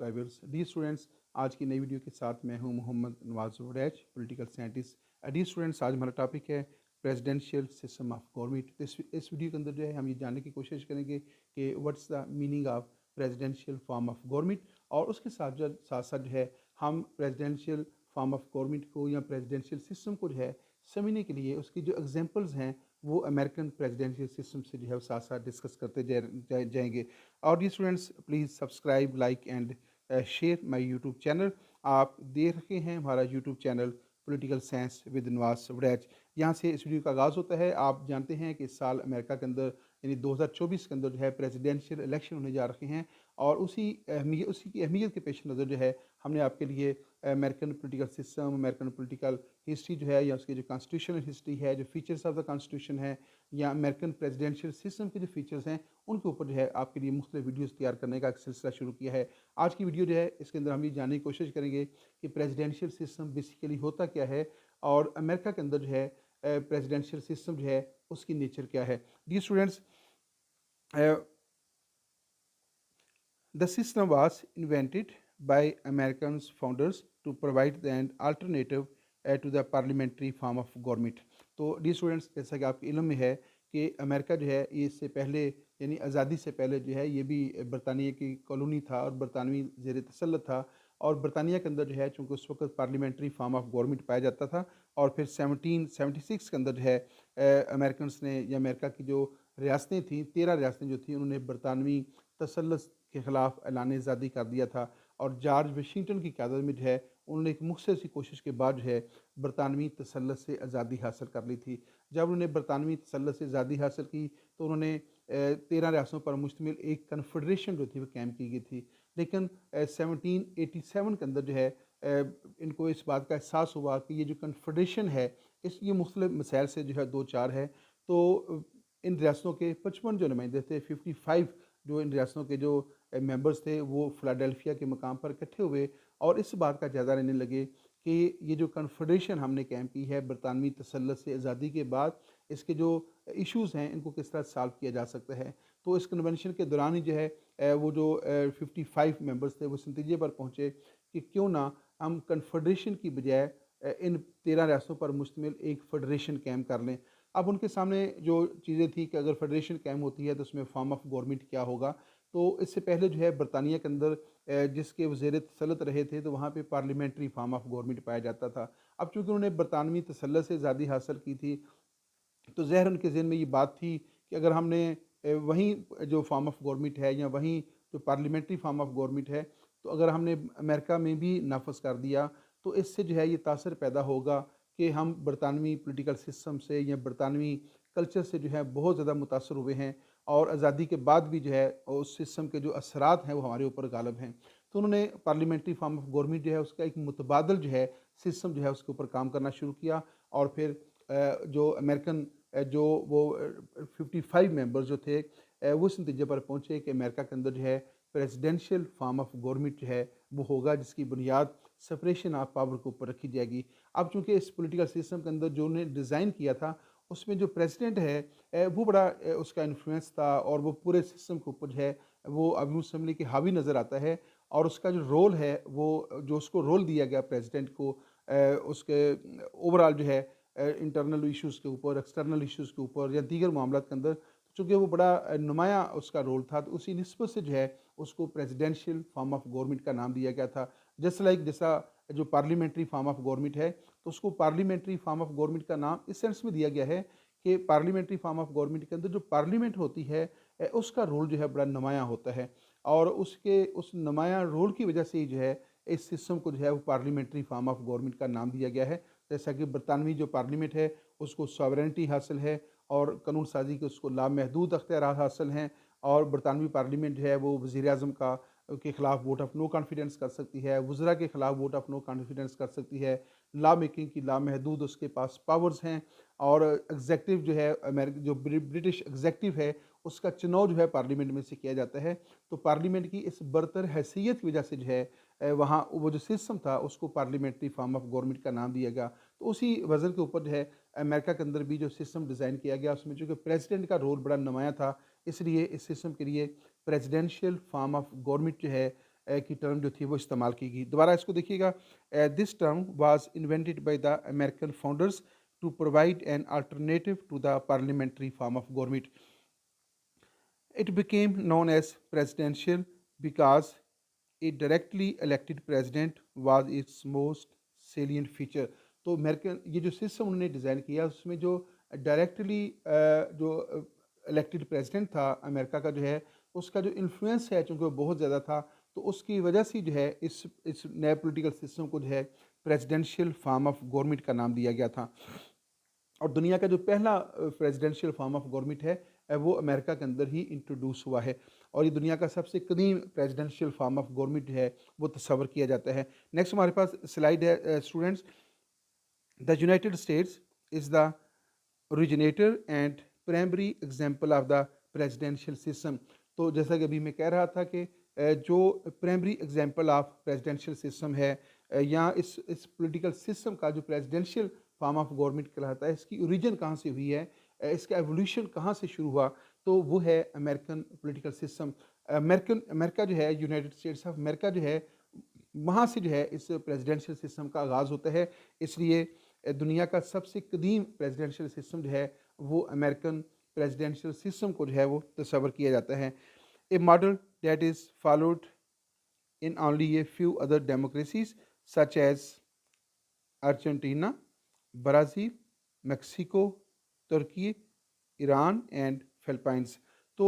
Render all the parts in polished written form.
Subscribers D students. आज की नई वीडियो के साथ मैं हूं Mohammad Nawaz Waraich, political scientist. Dear students, आज हमारा टॉपिक है प्रेसिडेंशियल सिस्टम ऑफ गवर्नमेंट। तो इस वीडियो के अंदर जो है हम ये जानने की कोशिश करेंगे कि what's the meaning of presidential form of government, और उसके साथ साथ जो है हम प्रेसिडेंशियल फॉर्म ऑफ गवर्नमेंट को या प्रेसिडेंशियल सिस्टम को जो है समझने के लिए उसकी जो एग्जांपल्स हैं वो अमेरिकन प्रेसिडेंशियल सिस्टम से जो है साथ साथ डिस्कस करते जाएंगे। और D students, please subscribe, like and share my YouTube channel. आप देख रहे हैं हमारा YouTube channel political science with Nawaz Waraich. यहाँ से इस वीडियो का आगाज़ होता है। आप जानते हैं कि इस साल अमेरिका के अंदर यानी 2024 के अंदर जो है प्रेसिडेंशियल इलेक्शन होने जा रहे हैं, और उसी की अहमियत के पेश नज़र जो है हमने आपके लिए American political system, American political history जो है या उसकी जो कॉन्स्टिट्यूशनल हिस्ट्री है, जो फीचर्स ऑफ द कॉन्स्टिट्यूशन है, या अमेरिकन प्रेसिडेंशियल सिस्टम के जो फीचर्स हैं उनके ऊपर जो है आपके लिए मुख्तलिफ वीडियोस तैयार करने का एक सिलसिला शुरू किया है। आज की वीडियो जो है इसके अंदर हम ये जानने की कोशिश करेंगे कि प्रेसिडेंशियल सिस्टम बेसिकली होता क्या है, और अमेरिका के अंदर जो है प्रेसिडेंशियल सिस्टम जो है उसकी नेचर क्या है। D students, the system was invented by Americans founders to provide an alternative to the parliamentary form of government। तो डी स्टूडेंट्स, जैसा कि आपके इल्म में है कि अमेरिका जो है ये इससे पहले यानी आज़ादी से पहले जो है ये भी बरतानिया की कॉलोनी था और बरतानवी ज़ेर तसल्लुत था। और बरतानिया के अंदर जो है चूँकि उस वक्त पार्लियामेंट्री फॉर्म ऑफ गवर्नमेंट पाया जाता था, और फिर 1776 के अंदर जो है अमेरिकन ने या अमेरिका की जो रियासतें थीं, 13 रियासतें जो थीं, उन्होंने बरतानवी तसल्लुत के ख़िलाफ़ ऐलान आज़ादी कर दिया था। और जॉर्ज वाशिंगटन की क़यादत में जो है उन्होंने एक मुख्तसर सी कोशिश के बाद जो है बरतानवी तसल्लुत से आज़ादी हासिल कर ली थी। जब उन्होंने बरतानवी तसल्लुत से आज़ादी हासिल की तो उन्होंने 13 रियासतों पर मुश्तमिल एक कन्फेडरेशन जो थी वो कायम की गई थी। लेकिन 1787 के अंदर जो है इनको इस बात का एहसास हुआ कि ये जो कन्फेडरेशन है ये मुख्तलिफ मसाइल से जो है दो चार है। तो इन रियासतों के 55 जो नुमाइंदे थे, 55 जो इन रियासतों के जो मेंबर्स थे वो फिलाडेल्फिया के मकाम पर इकट्ठे हुए और इस बात का जायज़ा लेने लगे कि ये जो कन्फेडरेशन हमने कायम की है बरतानवी तसल्लुत से आज़ादी के बाद, इसके जो इश्यूज़ हैं इनको किस तरह सॉल्व किया जा सकता है। तो इस कन्वेंशन के दौरान ही जो है वो जो 55 मेंबर्स थे वो इस नतीजे पर पहुँचे कि क्यों ना हम कन्फेडरेशन की बजाय इन 13 रियासतों पर मुश्तमिल एक फेडरेशन कायम कर लें। अब उनके सामने जो चीज़ें थी कि अगर फेडरेशन कायम होती है तो उसमें फॉर्म ऑफ गवर्नमेंट क्या होगा। तो इससे पहले जो है बरतानिया के अंदर जिसके वज़ीर तसल्लुत रहे थे तो वहाँ पे पार्लियामेंट्री फॉर्म ऑफ गवर्नमेंट पाया जाता था। अब चूँकि उन्होंने बरतानवी तसल्लुत से आज़ादी हासिल की थी, तो ज़हर उनके ज़हन में ये बात थी कि अगर हमने वहीं जो फॉर्म ऑफ गवर्नमेंट है या वहीं जो पार्लियामेंट्री फॉर्म ऑफ गवर्नमेंट है, तो अगर हमने अमेरिका में भी नाफज़ कर दिया तो इससे जो है ये तासर पैदा होगा कि हम बरतानवी पॉलिटिकल सिस्टम से या बरतानवी कल्चर से जो है बहुत ज़्यादा मुतासर हुए हैं, और आज़ादी के बाद भी जो है उस सिस्टम के जो असरात हैं वो हमारे ऊपर गालिब हैं। तो उन्होंने पार्लियामेंट्री फॉर्म ऑफ गवर्नमेंट जो है उसका एक मुतबादल जो है सिस्टम जो है उसके ऊपर काम करना शुरू किया। और फिर जो अमेरिकन जो वो 55 मेंबर्स जो थे वो इस नतीजे पर पहुँचे कि अमेरिका के अंदर जो है प्रेसिडेंशियल फॉर्म ऑफ गवर्नमेंट जो है वो होगा जिसकी बुनियाद सेपरेशन ऑफ पावर के ऊपर रखी जाएगी। अब चूँकि इस पॉलिटिकल सिस्टम के अंदर जो उन्होंने डिज़ाइन किया था उसमें जो प्रेसिडेंट है वो बड़ा उसका इन्फ्लुएंस था, और वो पूरे सिस्टम के ऊपर जो है वो अभी मुसम्मली के हावी नज़र आता है। और उसका जो रोल है वो जो उसको रोल दिया गया प्रेसिडेंट को उसके ओवरऑल जो है इंटरनल इश्यूज़ के ऊपर, एक्सटर्नल इश्यूज़ के ऊपर या दीगर मामलात के अंदर, चूँकि वो बड़ा नुमाया उसका रोल था, तो उसी निस्बत से जो है उसको प्रेसिडेंशियल फॉर्म ऑफ गवर्नमेंट का नाम दिया गया था। जैसा जो पार्लियामेंट्री फॉर्म ऑफ गवर्नमेंट है तो उसको पार्लियामेंट्री फॉर्म ऑफ गवर्नमेंट का नाम इस सेंस में दिया गया है कि पार्लियामेंट्री फॉर्म ऑफ गवर्नमेंट के अंदर जो पार्लियामेंट होती है उसका रोल जो है बड़ा नुमाया होता है, और उसके उस नुमाया रोल की वजह से ही जो है इस सिस्टम को जो है वो पार्लियामेंट्री फॉर्म ऑफ गवर्नमेंट का नाम दिया गया है। जैसा कि बरतानवी जो पार्लियामेंट है उसको सॉवरेनिटी हासिल है और कानून साजी के उसको लामहदूद अख्तियारात हासिल हैं, और बरतानवी पार्लियामेंट जो है वो वज़ीर आज़म का के ख़िलाफ़ वोट ऑफ नो कॉन्फिडेंस कर सकती है, वज़रा के ख़िलाफ़ वोट ऑफ नो कॉन्फिडेंस कर सकती है, लॉ मेकिंग की लामहदूद उसके पास पावर्स हैं। और एग्जेक्टिव जो है जो ब्रिटिश एग्जेक्टिव है उसका चुनाव जो है पार्लियामेंट में से किया जाता है। तो पार्लियामेंट की इस बरतर हैसियत की वजह से जो है वहाँ वो जो सिस्टम था उसको पार्लियामेंट्री फॉर्म ऑफ गवर्नमेंट का नाम दिया गया। तो उसी वजह के ऊपर जो है अमेरिका के अंदर भी जो सिस्टम डिज़ाइन किया गया उसमें चूँकि प्रेसिडेंट का रोल बड़ा नुमाया था, इसलिए इस सिस्टम के लिए प्रेसिडेंशियल फॉर्म ऑफ गवर्नमेंट जो है की टर्म जो थी वो इस्तेमाल की गई। दोबारा इसको देखिएगा, this term was invented by the American founders to provide an alternative to the parliamentary form of government. It became known as presidential because a directly elected president was its most salient feature। तो American ये जो system उन्होंने design किया उसमें जो directly जो elected president था America का जो है उसका जो इन्फ्लुएंस है चूँकि वो बहुत ज़्यादा था, तो उसकी वजह से जो है इस नए पॉलिटिकल सिस्टम को जो है प्रेसिडेंशियल फॉर्म ऑफ गवर्नमेंट का नाम दिया गया था। और दुनिया का जो पहला प्रेसिडेंशियल फॉर्म ऑफ गवर्नमेंट है वो अमेरिका के अंदर ही इंट्रोड्यूस हुआ है, और ये दुनिया का सबसे कदीम प्रेसिडेंशियल फॉर्म ऑफ गवर्नमेंट है वो तस्वर किया जाता है। नेक्स्ट हमारे पास स्लाइड है students, the United states is the originator and primary example of the presidential system. तो जैसा कि अभी मैं कह रहा था कि जो primary example of presidential system है या इस पॉलिटिकल सिस्टम का जो प्रेसिडेंशियल फॉर्म ऑफ गवर्नमेंट कहलाता है, इसकी ओरिजिन कहाँ से हुई है, इसका एवोल्यूशन कहाँ से शुरू हुआ, तो वो है अमेरिकन पॉलिटिकल सिस्टम। अमेरिका जो है, यूनाइटेड स्टेट्स ऑफ अमेरिका जो है, वहाँ से जो है इस प्रेसिडेंशियल सिस्टम का आगाज़ होता है। इसलिए दुनिया का सबसे कदीम प्रेसिडेंशियल सिस्टम जो है वो अमेरिकन प्रेसिडेंशियल सिस्टम को जो है वो तस्वर किया जाता है। A model that is followed in only a few other democracies such as Argentina, Brazil, Mexico, तुर्की, ईरान एंड फिलिपाइंस। तो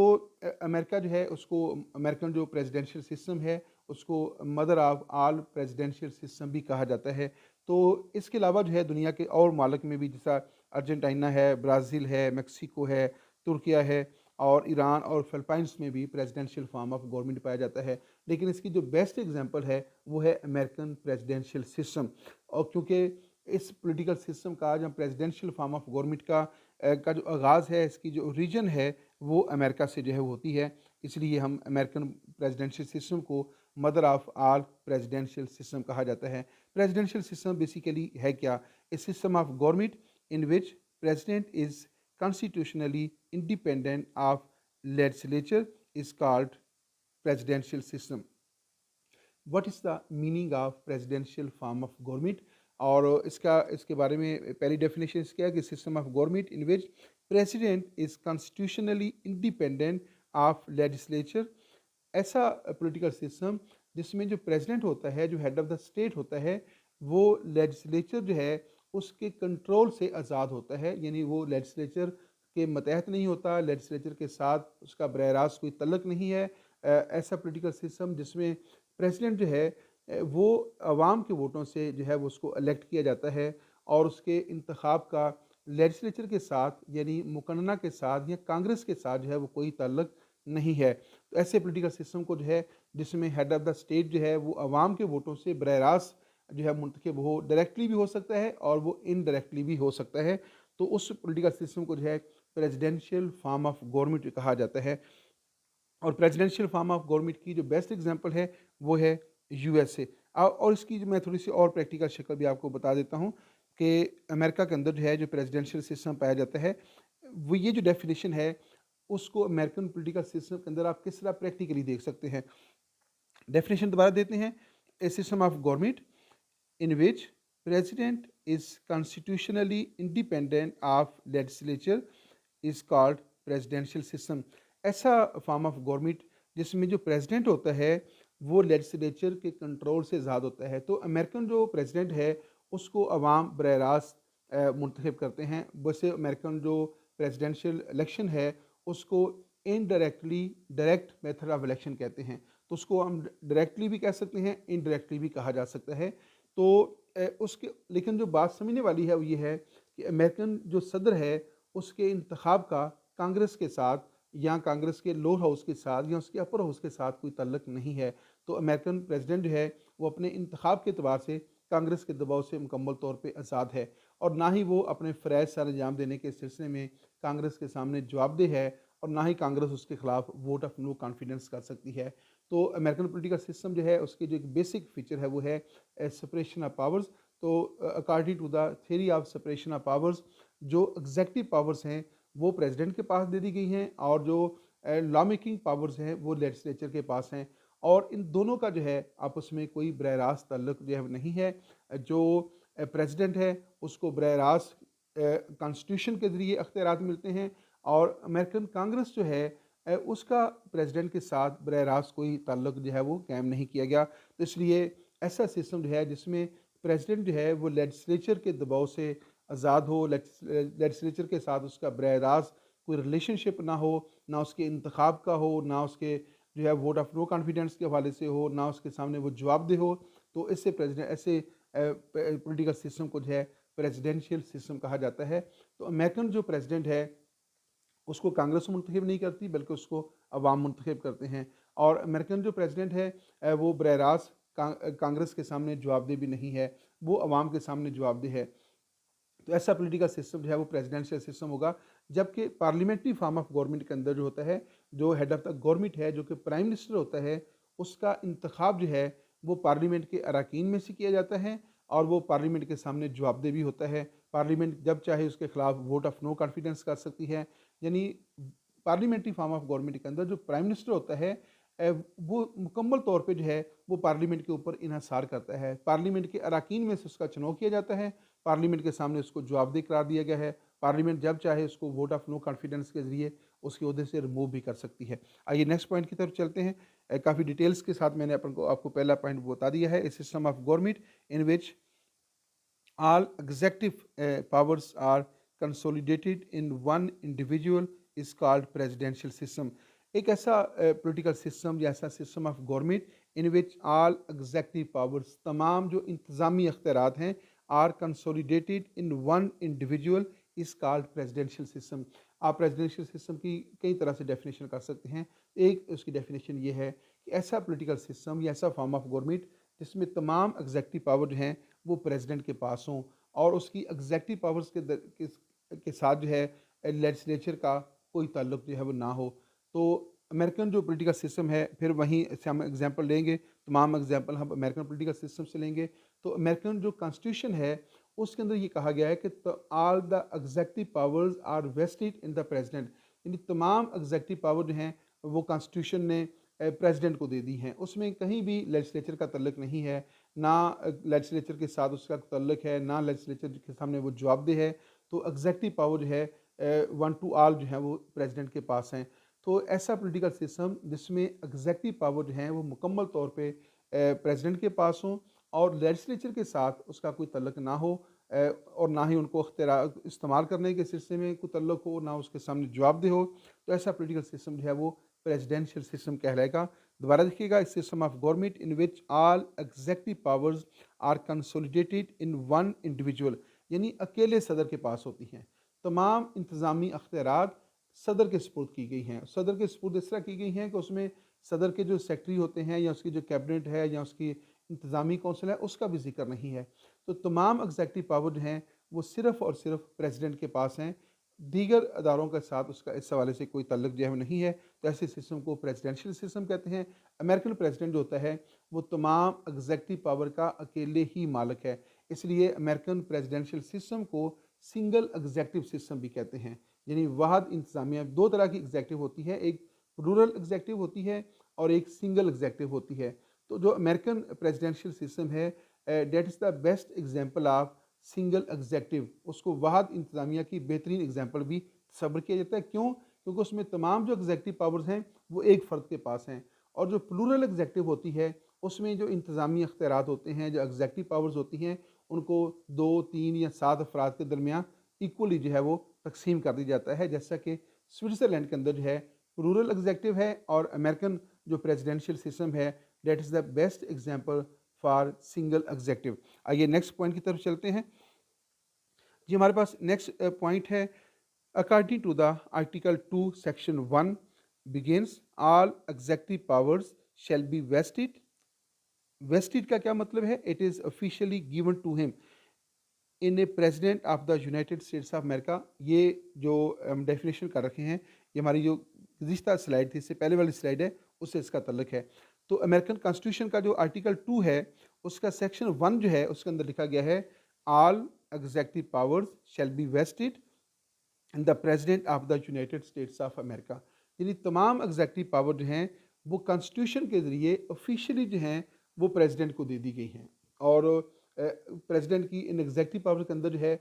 अमेरिका जो है उसको, अमेरिकन जो प्रेसिडेंशियल सिस्टम है उसको mother of all presidential system भी कहा जाता है। तो इसके अलावा जो है दुनिया के और मालिक में भी, जैसा अर्जेंटीना है, ब्राज़ील है, मेक्सिको है, तुर्किया है और ईरान और फिलिपाइंस में भी प्रेसिडेंशियल फॉर्म ऑफ गवर्नमेंट पाया जाता है। लेकिन इसकी जो बेस्ट एग्जांपल है वो है अमेरिकन प्रेसिडेंशियल सिस्टम। और क्योंकि इस पॉलिटिकल सिस्टम का या प्रेसिडेंशियल फॉर्म ऑफ गवर्नमेंट का जो आगाज़ है, इसकी जो ओरिजिन है वो अमेरिका से जो है वो होती है, इसलिए हम अमेरिकन प्रेसिडेंशियल सिस्टम को mother of all presidential system कहा जाता है। प्रेसिडेंशियल सिस्टम बेसिकली है क्या? A system of government in which president is constitutionally independent of legislature is called presidential system. What is the meaning of presidential form of government? और इसके बारे में पहली डेफिनेशन क्या है कि system of government in which president is constitutionally independent of legislature. ऐसा political system जिसमें जो प्रेसिडेंट होता है, जो हेड ऑफ द स्टेट होता है, वो लेजिस्लेचर जो है उसके कंट्रोल से आज़ाद होता है, यानी वो लेजिस्लेचर के मतहत नहीं होता, लेजिस्लेचर के साथ उसका बरह रास्त कोई तल्लक नहीं है। ऐसा पॉलिटिकल सिस्टम जिसमें प्रेसिडेंट जो है वो अवाम के वोटों से जो है वो उसको इलेक्ट किया जाता है और उसके इंतखाब का लेजिस्लेचर के साथ यानी मुकन्ना के साथ या कांग्रेस के साथ जो है वो कोई ताल्लुक नहीं है। तो ऐसे पॉलिटिकल सिस्टम को जो है जिसमें हेड ऑफ़ द स्टेट जो है वो अवाम के वोटों से बरह रास्त जो है मुंतखब हो, डायरेक्टली भी हो सकता है और वो इनडायरेक्टली भी हो सकता है। तो उस पॉलिटिकल सिस्टम को जो है प्रेसिडेंशियल फॉर्म ऑफ गवर्नमेंट कहा जाता है। और प्रेसिडेंशियल फॉर्म ऑफ गवर्नमेंट की जो बेस्ट एग्जांपल है वो है यूएसए। और इसकी जो मैं थोड़ी सी और प्रैक्टिकल शक्ल भी आपको बता देता हूँ कि अमेरिका के अंदर जो है जो प्रेसिडेंशियल सिस्टम पाया जाता है, वो ये जो डेफिनेशन है उसको अमेरिकन पॉलिटिकल सिस्टम के अंदर आप किस तरह प्रैक्टिकली देख सकते हैं। डेफिनेशन दोबारा देते हैं, a system of government in which president is constitutionally independent of legislature is called presidential system। ऐसा फॉर्म ऑफ गवर्नमेंट जिसमें जो प्रेसिडेंट होता है वो लेजिस्लेचर के कंट्रोल से आज़ाद होता है। तो अमेरिकन जो प्रेसिडेंट है उसको अवाम बरह रास्त मुंतखब करते हैं। वैसे अमेरिकन जो प्रेसिडेंशियल इलेक्शन है उसको indirectly direct method of election कहते हैं। तो उसको हम डायरेक्टली भी कह सकते हैं, इनडायरेक्टली भी कहा जा सकता है। तो उसके लेकिन जो बात समझने वाली है वो ये है कि अमेरिकन जो सदर है उसके इंतखाब का कांग्रेस के साथ या कांग्रेस के लोअर हाउस के साथ या उसके अपर हाउस के साथ कोई तल्लक नहीं है। तो अमेरिकन प्रेसिडेंट जो है वो अपने इंतखाब के अतबार से कांग्रेस के दबाव से मुकम्मल तौर पे आज़ाद है और ना ही वो अपने फ़रज़ सर अंजाम देने के सिलसिले में कांग्रेस के सामने जवाबदेह है और ना ही कांग्रेस उसके खिलाफ वोट ऑफ नो कॉन्फिडेंस कर सकती है। तो अमेरिकन पॉलिटिकल सिस्टम जो है उसकी जो एक बेसिक फीचर है वो है सेपरेशन ऑफ पावर्स। तो according to the theory of separation of powers जो एग्जेक्टिव पावर्स हैं वो प्रेसिडेंट के पास दे दी गई हैं और जो लॉ मेकिंग पावर्स हैं वो लेजिस्लेचर के पास हैं। और इन दोनों का जो है आपस में कोई बरह रास्त ताल्लुक जो है नहीं है। जो प्रेसिडेंट है उसको बरह रास्त कॉन्स्टिट्यूशन के ज़रिए अख्तियारात मिलते हैं, और अमेरिकन कांग्रेस जो है उसका प्रेसिडेंट के साथ बरह रास्त कोई ताल्लुक जो है वो कायम नहीं किया गया। तो इसलिए ऐसा सिस्टम जो है जिसमें प्रेसिडेंट जो है वो लेजिस्लेचर के दबाव से आज़ाद हो, लेजिस्लेचर के साथ उसका बरह रास्त कोई रिलेशनशिप ना हो, ना उसके इंतखाब का हो, ना उसके जो है वोट ऑफ नो कॉन्फिडेंस के हवाले से हो, ना उसके सामने वो जवाबदेह हो। तो इससे प्रेसिडेंट ऐसे पॉलिटिकल सिस्टम को जो है प्रेसिडेंशियल सिस्टम कहा जाता है। तो अमेरिकन जो प्रेसिडेंट है उसको कांग्रेस मुंतखब नहीं करती, बल्कि उसको अवाम मुंतखब करते हैं। और अमेरिकन जो प्रेसिडेंट है वो बरह रास्त कांग्रेस के सामने जवाबदेह भी नहीं है, वो अवाम के सामने जवाबदेह है। तो ऐसा पॉलिटिकल सिस्टम जो है वो प्रेसिडेंशियल सिस्टम होगा। जबकि पार्लियामेंट्री फॉर्म ऑफ गवर्नमेंट के अंदर जो होता है, जो हेड ऑफ द गवर्नमेंट है, जो कि प्राइम मिनिस्टर होता है, उसका इंतखाब जो है वो पार्लियामेंट के अरकान में से किया जाता है, और वो पार्लियामेंट के सामने जवाबदेह भी होता है। पार्लियामेंट जब चाहे उसके खिलाफ वोट ऑफ नो कॉन्फिडेंस कर सकती है। यानी पार्लियामेंट्री फॉर्म ऑफ गवर्नमेंट के अंदर जो प्राइम मिनिस्टर होता है वो मुकम्मल तौर पे जो है वो पार्लियामेंट के ऊपर इन्हसार करता है। पार्लियामेंट के अरकान में से उसका चुनाव किया जाता है, पार्लियामेंट के सामने उसको जवाबदेह करार दिया गया है। पार्लियामेंट जब चाहे उसको वोट ऑफ नो कॉन्फिडेंस के ज़रिए उसके ओहदे से रिमूव भी कर सकती है। आइए नेक्स्ट पॉइंट की तरफ चलते हैं। काफ़ी डिटेल्स के साथ मैंने आपको पहला पॉइंट बता दिया है। A system of government in which all executive powers are consolidated in one individual is called presidential system। एक ऐसा पॉलिटिकल सिस्टम या ऐसा system of government in which all executive powers, तमाम जो इंतज़ामी अख्तियारात हैं, are consolidated in one individual is called presidential system. आप प्रेसिडेंशियल सिस्टम की कई तरह से डेफिनेशन कर सकते हैं। एक उसकी डेफिनेशन ये है कि ऐसा पॉलिटिकल सिस्टम या ऐसा फॉर्म ऑफ गवर्नमेंट जिसमें तमाम एग्जेक्टिव पावर जो हैं वो प्रेसिडेंट के पास हों, और उसकी एग्जेक्टिव पावर्स के साथ जो है लेजिस्लेचर का कोई ताल्लुक जो है वो ना हो। तो अमेरिकन जो पॉलिटिकल सिस्टम है, फिर वहीं से हम एग्जांपल लेंगे, तमाम एग्जांपल हम अमेरिकन पॉलिटिकल सिस्टम से लेंगे। तो अमेरिकन जो कॉन्स्टिट्यूशन है उसके अंदर ये कहा गया है कि all the executive powers are vested in the president. यानी तमाम एग्जेक्टिव पावर जो हैं वो कॉन्स्टिट्यूशन ने प्रेसिडेंट को दे दी हैं। उसमें कहीं भी लेजिस्लेचर का ताल्लुक नहीं है, ना लेजिस्लेचर के साथ उसका ताल्लुक है, ना लेजिस्लेचर के सामने वो जवाबदेह है। तो एग्जेक्टिव पावर जो है वन टू ऑल जो है वो प्रेसिडेंट के पास हैं। तो ऐसा पॉलिटिकल सिस्टम जिसमें एग्जेक्टिव पावर जो है वो मुकम्मल तौर पे प्रेसिडेंट के पास हों, और लेजिस्लेचर के साथ उसका कोई ताल्लुक ना हो, और ना ही उनको इस्तेमाल करने के सिलसिले में कोई ताल्लुक हो, ना उसके सामने जवाबदेह हो। तो ऐसा पॉलिटिकल सिस्टम जो है वो प्रेसिडेंशियल सिस्टम कहलाएगा। दोबारा देखिएगा, इस system of government in which all executive powers are consolidated in one individual, यानी अकेले सदर के पास होती हैं। तमाम इंतज़ामी अख्तियारात सदर के सपुर्द की गई हैं। सदर के सपुर्द इस तरह की गई हैं कि उसमें सदर के जो सेक्रेटरी होते हैं, या उसकी जो कैबिनेट है, या उसकी इंतज़ामी कौंसिल है, उसका भी जिक्र नहीं है। तो तमाम एग्जेक्टिव पावर जो हैं वो सिर्फ़ और सिर्फ प्रेसिडेंट के पास हैं, दीगर अदारों के साथ उसका इस हवाले से कोई ताल्लुक जो है वो नहीं है। तो ऐसे सिस्टम को प्रेसिडेंशियल सिस्टम कहते हैं। अमेरिकन प्रेसिडेंट जो होता है वो तमाम एग्जेक्टिव पावर का अकेले ही मालिक है। इसलिए अमेरिकन प्रेसिडेंशियल सिस्टम को सिंगल एग्जेक्टिव सिस्टम भी कहते हैं। यानी वाहद इंतज़ामिया, दो तरह की एग्जेक्टिव होती है, एक रूरल एग्जेक्टिव होती है और एक सिंगल एग्जेक्टिव होती है। तो जो अमेरिकन प्रेसिडेंशियल सिस्टम है, that is the best example of single executive. उसको वाहद इंतज़ामिया की बेहतरीन एग्जाम्पल भी सब्र किया जाता है। क्यों? क्योंकि उसमें तमाम जो एग्जेक्टिव पावर्स हैं वो एक फ़र्द के पास हैं। और जो प्लूरल एग्जेक्टिव होती है उसमें जो इंतज़ामी अख्तियारात होते हैं, जो एग्जेक्टिव पावर्स होती हैं, उनको 2, 3 या 7 अफराद के दरमियान इक्वली जो है वो तकसीम कर दिया जाता है। जैसा कि स्विट्ज़रलैंड के अंदर जो है रूरल एग्जेक्टिव है, और अमेरिकन जो प्रेसिडेंशियल सिस्टम है that is the best example for single executive. आइए नेक्स्ट पॉइंट की तरफ चलते हैं। जी, हमारे पास नेक्स्ट पॉइंट है, according to the article 2 section 1 begins all executive powers shall be vested. Vested का क्या मतलब है? It is officially given to him in a president of the United States of America. ये जो हम डेफिनेशन कर रखे हैं, ये हमारी जो गुज़िश्ता स्लाइड थी, इससे पहले वाली स्लाइड है, उससे इसका तल्लुक है। तो अमेरिकन कॉन्स्टिट्यूशन का जो आर्टिकल 2 है उसका सेक्शन 1 जो है उसके अंदर लिखा गया है, all executive powers shall be vested in the president of the United States of America. यानी तमाम एग्जेक्टिव पावर जो हैं वो कॉन्स्टिट्यूशन के ज़रिए ऑफिशियली जो हैं वो प्रेसिडेंट को दे दी गई हैं। और प्रेसिडेंट की इन एग्जेक्टिव पावर के अंदर जो है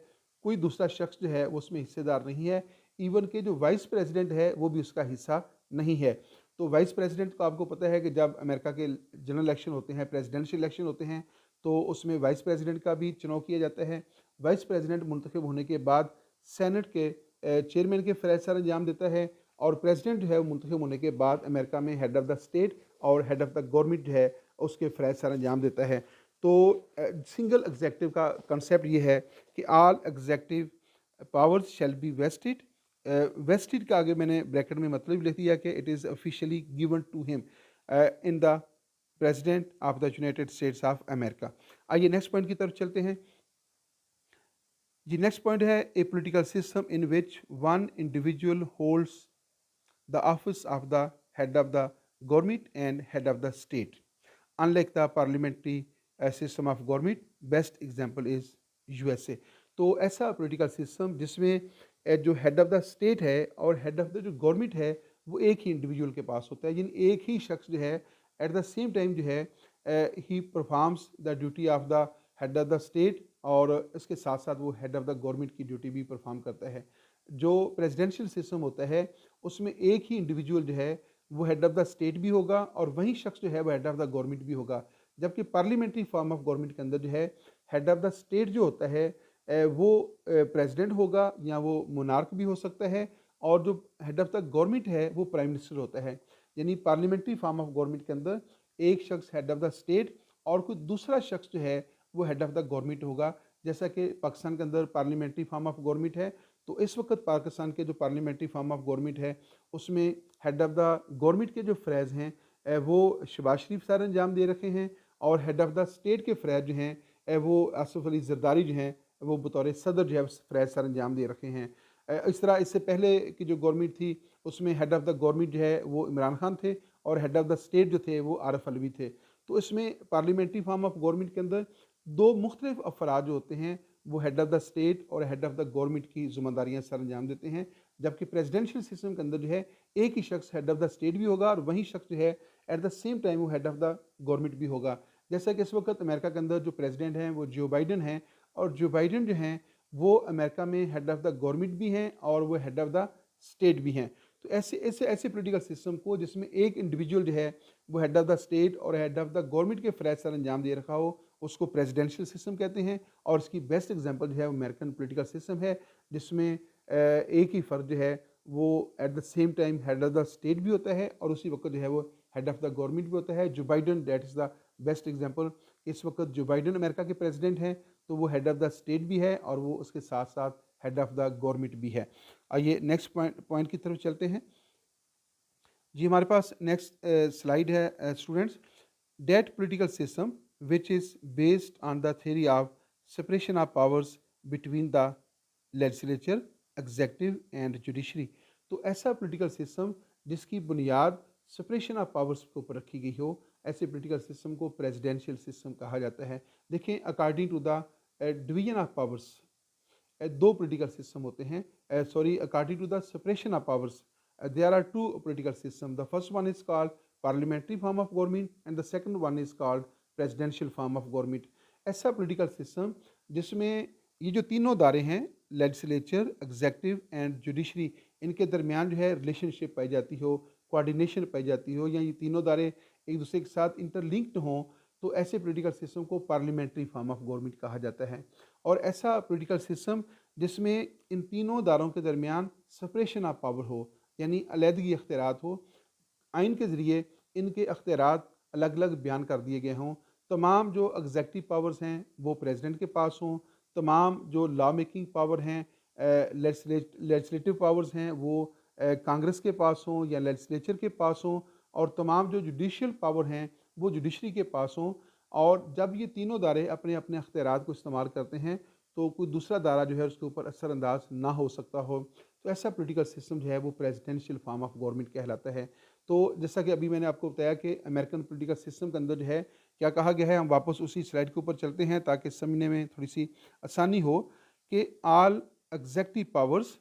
कोई दूसरा शख्स जो है वो उसमें हिस्सेदार नहीं है। इवन के जो वाइस प्रेसिडेंट है वो भी उसका हिस्सा नहीं है। तो वाइस प्रेसिडेंट को आपको पता है कि जब अमेरिका के जनरल इलेक्शन होते हैं, प्रेसिडेंशियल इलेक्शन होते हैं, तो उसमें वाइस प्रेसिडेंट का भी चुनाव किया जाता है। वाइस प्रेसिडेंट मुंतखब होने के बाद सेनेट के चेयरमैन के फ़रज़ सर अंजाम देता है, और प्रेसिडेंट जो है वो मुंतखब होने के बाद अमेरिका में हेड ऑफ़ द स्टेट और हेड ऑफ़ द गवर्नमेंट जो है उसके फ़रज़ सर अंजाम देता है। तो सिंगल एग्जेक्टिव का कंसेप्ट ये है कि all executive powers shall be vested. Vested का आगे मैंने ब्रैकेट में मतलब लिख दिया कि it is officially given to him in the president of the United States of America. आइए नेक्स्ट पॉइंट की तरफ चलते हैं। जी नेक्स्ट पॉइंट है a political system in which one individual holds the office of the head of the government and head of the state. Unlike the parliamentary system of government, best example is USA. तो ऐसा political system जिसमें जो head of the state है और head of the जो government है वो एक ही इंडिविजुअल के पास होता है, यानी एक ही शख्स जो है एट द सेम टाइम जो है he performs the duty of the head of the state, और इसके साथ साथ वो हेड ऑफ द गवर्नमेंट की ड्यूटी भी परफॉर्म करता है। जो प्रेसिडेंशियल सिस्टम होता है उसमें एक ही इंडिविजुअल जो है वो हेड ऑफ़ द स्टेट भी होगा और वही शख्स जो है वो हेड ऑफ़ द गवर्नमेंट भी होगा। जबकि पार्लियामेंट्री फॉर्म ऑफ गवर्नमेंट के अंदर जो है हेड ऑफ़ द स्टेट जो होता है वो प्रेसिडेंट होगा या वो मोनार्क भी हो सकता है, और जो हेड ऑफ़ द गवर्नमेंट है वो प्राइम मिनिस्टर होता है। यानी पार्लियामेंट्री फॉर्म ऑफ गवर्नमेंट के अंदर एक शख्स हेड ऑफ़ द स्टेट और कोई दूसरा शख्स जो है वो हेड ऑफ़ द गवर्नमेंट होगा। जैसा कि पाकिस्तान के अंदर पार्लियामेंट्री फॉर्म ऑफ गवर्नमेंट है, तो इस वक्त पाकिस्तान के जो पार्लियामेंट्री फॉर्म ऑफ गवर्नमेंट है उसमें हेड ऑफ़ द गवर्नमेंट के जो फ़रज़ हैं वो शहबाज शरीफ सर अंजाम दे रखे हैं, और हेड ऑफ़ द स्टेट के फ़रज़ जो हैं वो आसिफ अली ज़रदारी जो हैं वो बतौर सदर जो है फ़रज़ सर अंजाम दे रखे हैं। इस तरह इससे पहले की जो गवर्नमेंट थी उसमें हेड ऑफ़ द गवर्नमेंट जो है वो इमरान खान थे, और हेड ऑफ़ द स्टेट जो थे वो आरिफ अलवी थे। तो इसमें पार्लियामेंट्री फॉर्म ऑफ गवर्नमेंट के अंदर दो मुख्तलिफ अफराद जो होते हैं वो हेड ऑफ़ द स्टेट और हेड ऑफ़ द गवर्नमेंट की ज़िम्मेदारियाँ सर अंजाम देते हैं। जबकि प्रेसिडेंशियल सिस्टम के अंदर जो है एक ही शख्स हेड ऑफ़ द स्टेट भी होगा और वही शख्स जो है एट द सेम टाइम वो हेड ऑफ़ द गवर्नमेंट भी होगा। जैसा कि इस वक्त अमेरिका के अंदर जो प्रेसिडेंट हैं वो जो बाइडन हैं, और जो बाइडन जो हैं वो अमेरिका में हेड ऑफ़ द गवर्नमेंट भी हैं और वो हेड ऑफ़ द स्टेट भी हैं। तो ऐसे ऐसे ऐसे पोलिटिकल सिस्टम को जिसमें एक इंडिविजुअल जो है वो हेड ऑफ़ द स्टेट और हेड ऑफ़ द गवर्नमेंट के फ़रज़ सर अंजाम दे रखा हो उसको प्रेसिडेंशियल सिस्टम कहते हैं। और इसकी बेस्ट एग्जांपल जो है वो अमेरिकन पॉलिटिकल सिस्टम है, जिसमें एक ही फ़र्द जो है वो at the same time head of the state भी होता है और उसी वक्त जो है वो हेड ऑफ़ द गवर्नमेंट भी होता है। जो Biden that is the best example. इस वक्त जो बाइडन अमेरिका के प्रेसिडेंट हैं तो वो हेड ऑफ़ द स्टेट भी है और वो उसके साथ साथ हेड ऑफ़ द गवर्नमेंट भी है। आइए नेक्स्ट पॉइंट की तरफ चलते हैं। जी हमारे पास नेक्स्ट स्लाइड है students. That political system which is based on the theory of separation of powers between the legislature, executive and judiciary। तो ऐसा पॉलिटिकल सिस्टम जिसकी बुनियाद सेपरेशन ऑफ पावर्स के ऊपर रखी गई हो, ऐसे पॉलिटिकल सिस्टम को प्रेसिडेंशियल सिस्टम कहा जाता है। देखें according to the division of powers दो पॉलिटिकल सिस्टम होते हैं, sorry according to the separation of powers there are two political systems. The first one is called parliamentary form of government and the second one is called presidential form of government। ऐसा political system जिसमें ये जो तीनों दायरे हैं legislature, executive and judiciary, इनके दरमियान जो है रिलेशनशिप पाई जाती हो, कोऑर्डिनेशन पाई जाती हो, या ये तीनों दायरे एक दूसरे के साथ इंटरलिंक्ड हों, तो ऐसे पॉलिटिकल सिस्टम को पार्लियामेंट्री फॉर्म ऑफ गवर्नमेंट कहा जाता है। और ऐसा पॉलिटिकल सिस्टम जिसमें इन तीनों दायरों के दरमियान सेपरेशन ऑफ पावर हो, यानी अलहदगी अख्तियारात हो, आइन के ज़रिए इनके अख्तियारात अलग अलग बयान कर दिए गए हों। तमाम जो एग्जेक्टिव पावर्स हैं वो प्रेसिडेंट के पास हों, तमाम जो लॉ मेकिंग पावर हैं, लेजिस्लेटिव पावर्स हैं वो कांग्रेस के पास हों या लेजिस्लेचर के पास हों, और तमाम जो जुडिशियल पावर हैं वो जुडिशरी के पास हों। और जब ये तीनों दायरे अपने अपने अख्तियारात को इस्तेमाल करते हैं तो कोई दूसरा दायरा जो है उसके ऊपर असरअंदाज ना हो सकता हो। तो ऐसा पॉलिटिकल सिस्टम जो है वो प्रेसिडेंशियल फॉर्म ऑफ गवर्नमेंट कहलाता है। तो जैसा कि अभी मैंने आपको बताया कि अमेरिकन पॉलिटिकल सिस्टम के अंदर जो है क्या कहा गया है, हम वापस उसी स्लाइड के ऊपर चलते हैं ताकि समझने में थोड़ी सी आसानी हो कि ऑल एग्जेक्टिव पावर्स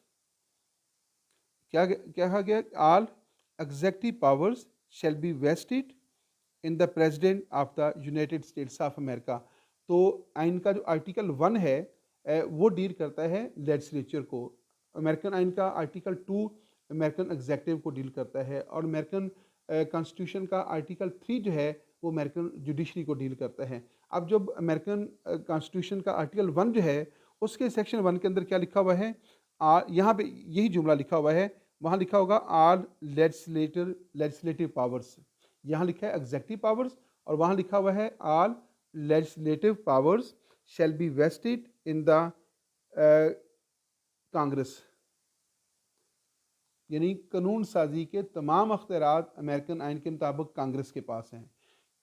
क्या क्या कहा गया, all executive powers shall be vested in the president of the United States of America। तो आइन का जो आर्टिकल 1 है वो डील करता है लेजिस्लेचर को। अमेरिकन आइन का आर्टिकल 2 अमेरिकन एग्जेक्टिव को डील करता है, और अमेरिकन कॉन्स्टिट्यूशन का आर्टिकल 3 जो है वो अमेरिकन जुडिशरी को डील करता है। अब जब अमेरिकन कॉन्स्टिट्यूशन का आर्टिकल 1 जो है उसके सेक्शन 1 के अंदर क्या लिखा हुआ है, यहाँ पे यही जुमला लिखा हुआ है, वहाँ लिखा होगा ऑल लेजिस्लेटिव पावर्स, यहाँ लिखा है एग्जेक्टिव पावर्स, और वहाँ लिखा हुआ है all legislative powers shall be vested in the Congress. यानी कानून साजी के तमाम अख्तियारात अमेरिकन आइन के मुताबिक कांग्रेस के पास हैं।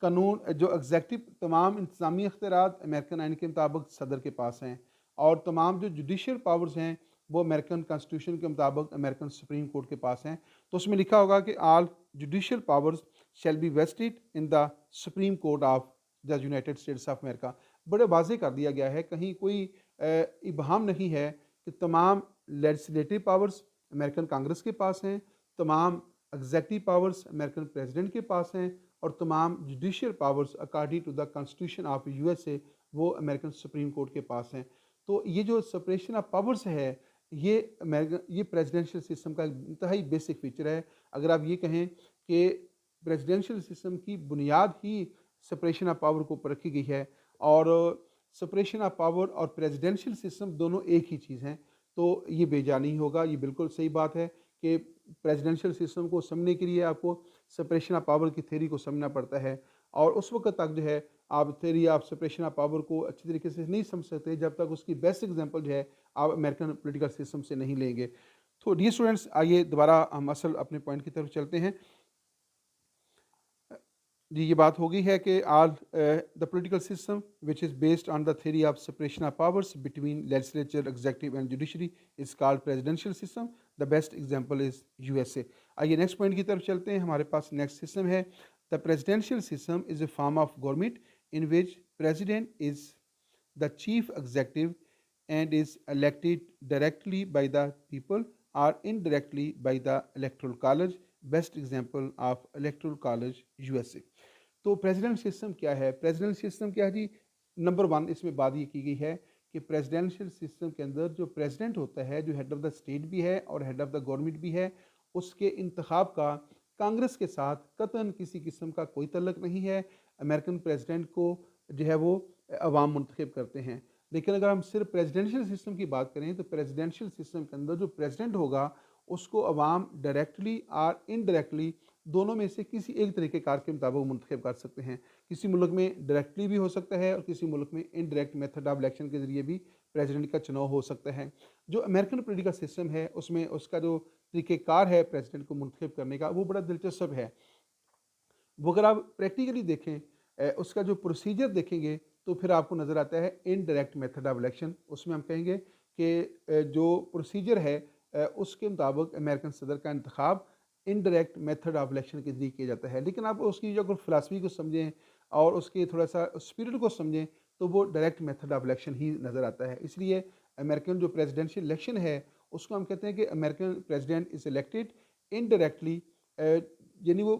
कानून जो एग्जेक्टिव तमाम इंतजामी अख्तियारात अमेरिकन आइन के मुताबिक सदर के पास हैं, और तमाम जो जुडिशल पावर्स हैं वो अमेरिकन कॉन्स्टिट्यूशन के मुताबिक अमेरिकन सुप्रीम कोर्ट के पास हैं। तो उसमें लिखा होगा कि all judicial powers shall be vested in the Supreme Court of the United States of America. बड़े वाजे कर दिया गया है, कहीं कोई इबहम नहीं है कि तमाम लेजिस्लेटिव पावर्स अमेरिकन कांग्रेस के पास हैं, तमाम एग्जेक्टिव पावर्स अमेरिकन प्रेसिडेंट के पास हैं, और तमाम judicial powers according to the constitution of USA वो अमेरिकन सुप्रीम कोर्ट के पास हैं। तो ये जो सेपरेशन ऑफ पावर्स है ये प्रेसिडेंशियल सिस्टम का इंतहाई बेसिक फीचर है। अगर आप ये कहें कि प्रेसिडेंशियल सिस्टम की बुनियाद ही सेपरेशन ऑफ पावर के ऊपर रखी गई है, और सेपरेशन ऑफ पावर और प्रेसिडेंशियल सिस्टम दोनों एक ही चीज़ हैं, तो ये बेजा नहीं होगा। ये बिल्कुल सही बात है कि प्रेसिडेंशियल सिस्टम को समझने के लिए आपको सेपरेशन ऑफ पावर की थ्योरी को समझना पड़ता है, और उस वक्त तक जो है आप theory of separation of power को अच्छी तरीके से नहीं समझ सकते जब तक उसकी बेस्ट एग्जांपल जो है आप अमेरिकन पॉलिटिकल सिस्टम से नहीं लेंगे। तो डियर स्टूडेंट्स, आइए दोबारा हम असल अपने पॉइंट की तरफ चलते हैं। जी, ये बात हो गई है कि all the political system which is based on the theory of separation of powers between legislature, executive and judiciary is called presidential system. The best example is USA. आइए नेक्स्ट पॉइंट की तरफ चलते हैं। हमारे पास नेक्स्ट सिस्टम है, the presidential system is a form of government in which president is the chief executive and is elected directly by the people or indirectly by the electoral college। Best example of electoral college USA. तो president system क्या है? President system क्या है जी? Number 1 इसमें बात ये की गई है कि प्रेसिडेंशियल सिस्टम के अंदर जो प्रेसिडेंट होता है, जो हेड ऑफ द स्टेट भी है और हेड ऑफ द गवर्नमेंट भी है, उसके इंतखाब का कांग्रेस के साथ कतन किसी किस्म का कोई तल्लक नहीं है। अमेरिकन प्रेसिडेंट को जो है वो अवाम मुंतखब करते हैं। लेकिन अगर हम सिर्फ प्रेसिडेंशियल सिस्टम की बात करें तो प्रेसिडेंशियल सिस्टम के अंदर जो प्रेसिडेंट होगा उसको अवाम डायरेक्टली और इनडायरेक्टली दोनों में से किसी एक तरीक़ेकार के मुताबिक मुंतखब कर सकते हैं। किसी मुल्क में डायरेक्टली भी हो सकता है और किसी मुल्क में इनडायरेक्ट मेथड ऑफ इलेक्शन के ज़रिए भी प्रेसिडेंट का चुनाव हो सकता है। जो अमेरिकन पॉलिटिकल सिस्टम है उसमें उसका जो तरीक़ेकार है प्रेसिडेंट को मुंतखब करने का वो बड़ा दिलचस्प है। वो अगर आप प्रैक्टिकली देखें, उसका जो प्रोसीजर देखेंगे तो फिर आपको नज़र आता है इनडायरेक्ट मेथड ऑफ इलेक्शन। उसमें हम कहेंगे कि जो प्रोसीजर है उसके मुताबिक अमेरिकन सदर का इंतखाब इनडायरेक्ट मेथड ऑफ इलेक्शन के जरिए किया जाता है। लेकिन आप उसकी जो अगर फ़िलासफ़ी को समझें और उसके थोड़ा सा स्पिरिट को समझें तो वो डायरेक्ट मेथड ऑफ इलेक्शन ही नज़र आता है। इसलिए अमेरिकन जो प्रेसिडेंशियल इलेक्शन है उसको हम कहते हैं कि American president is elected indirectly, यानी वो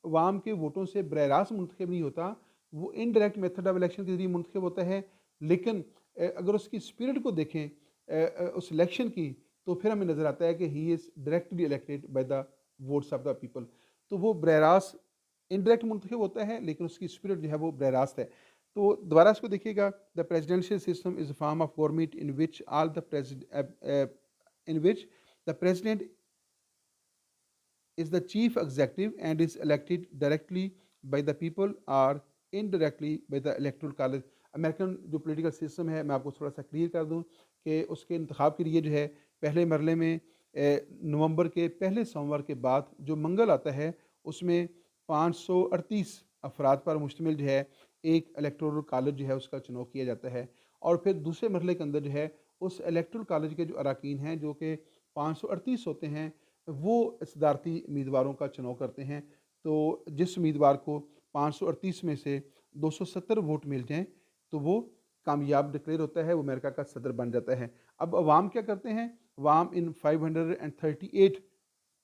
अवाम के वोटों से बरह रास्त मुंतखब नहीं होता, वो इनडायरेक्ट मेथड ऑफ इलेक्शन के जरिए मुंतखब होता है। लेकिन अगर उसकी स्पिरिट को देखें उस इलेक्शन की, तो फिर हमें नज़र आता है कि he is directly elected by the votes of the people. तो वो बरह रास्त इनडायरेक्ट मुंतखब होता है लेकिन उसकी स्पिरिट जो है वो बरह रास्त है। तो दोबारा इसको देखिएगा, the presidential system is a form of government in which the president is the chief executive and is elected directly by the people or indirectly by the electoral college। American जो पॉलिटिकल सिस्टम है मैं आपको थोड़ा सा clear कर दूं कि उसके इंतखाब के लिए जो है पहले मरले में नवंबर के पहले सोमवार के बाद जो मंगल आता है उसमें 538 अफराद पर मुश्तमिल जो है एक इलेक्टोरल कॉलेज जो है उसका चुनाव किया जाता है। और फिर दूसरे मरले के अंदर जो है उस इलेक्टोरल कॉलेज के जो अरकान हैं जो कि 538 होते हैं वो सदारती उम्मीदवारों का चुनाव करते हैं। तो जिस उम्मीदवार को 538 में से 270 वोट मिल जाएं तो वो कामयाब डिक्लेयर होता है, वो अमेरिका का सदर बन जाता है। अब अवाम क्या करते हैं? अवाम इन 538